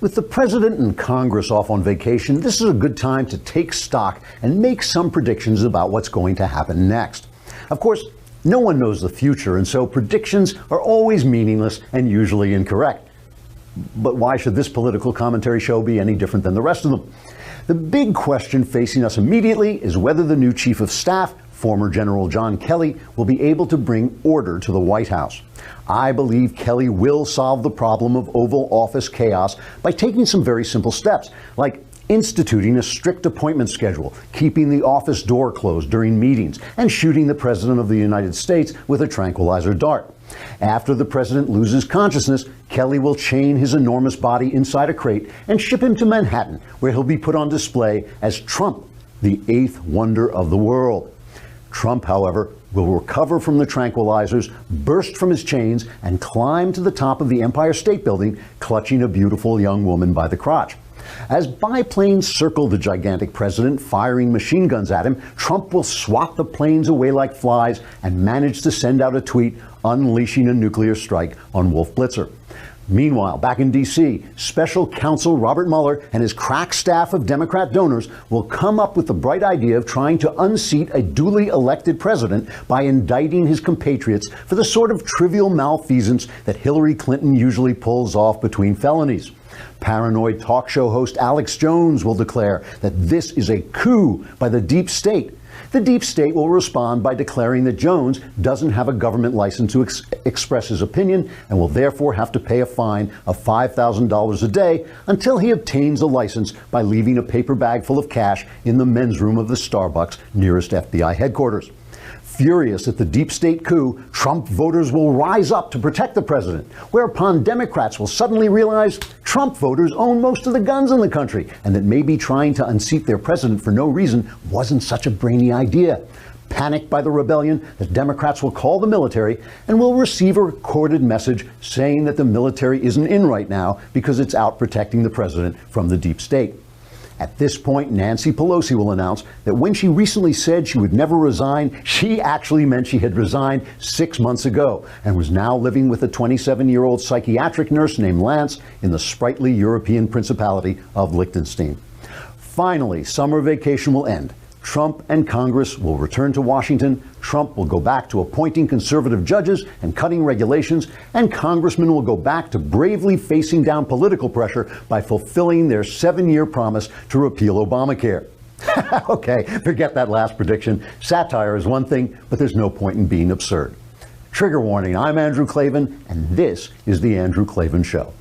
With the president and Congress off on vacation, this is a good time to take stock and make some predictions about what's going to happen next. Of course, no one knows the future, and so predictions are always meaningless and usually incorrect. But why should this political commentary show be any different than the rest of them? The big question facing us immediately is whether the new chief of staff, former General John Kelly, will be able to bring order to the White House. I believe Kelly will solve the problem of Oval Office chaos by taking some very simple steps, like instituting a strict appointment schedule, keeping the office door closed during meetings, and shooting the President of the United States with a tranquilizer dart. After the president loses consciousness, Kelly will chain his enormous body inside a crate and ship him to Manhattan, where he'll be put on display as Trump, the eighth wonder of the world. Trump, however, will recover from the tranquilizers, burst from his chains, and climb to the top of the Empire State Building, clutching a beautiful young woman by the crotch. As biplanes circle the gigantic president, firing machine guns at him, Trump will swat the planes away like flies and manage to send out a tweet unleashing a nuclear strike on Wolf Blitzer. Meanwhile, back in D.C., special counsel Robert Mueller and his crack staff of Democrat donors will come up with the bright idea of trying to unseat a duly elected president by indicting his compatriots for the sort of trivial malfeasance that Hillary Clinton usually pulls off between felonies. Paranoid talk show host Alex Jones will declare that this is a coup by the deep state. The deep state will respond by declaring that Jones doesn't have a government license to express his opinion and will therefore have to pay a fine of $5,000 a day until he obtains a license by leaving a paper bag full of cash in the men's room of the Starbucks nearest FBI headquarters. Furious at the deep state coup, Trump voters will rise up to protect the president, whereupon Democrats will suddenly realize Trump voters own most of the guns in the country, and that maybe trying to unseat their president for no reason wasn't such a brainy idea. Panicked by the rebellion, the Democrats will call the military and will receive a recorded message saying that the military isn't in right now because it's out protecting the president from the deep state. At this point, Nancy Pelosi will announce that when she recently said she would never resign, she actually meant she had resigned 6 months ago and was now living with a 27-year-old psychiatric nurse named Lance in the sprightly European Principality of Liechtenstein. Finally, summer vacation will end. Trump and Congress will return to Washington. Trump will go back to appointing conservative judges and cutting regulations, and congressmen will go back to bravely facing down political pressure by fulfilling their 7-year promise to repeal Obamacare. Okay, forget that last prediction. Satire is one thing, but there's no point in being absurd. Trigger warning, I'm Andrew Klavan, and this is The Andrew Klavan Show.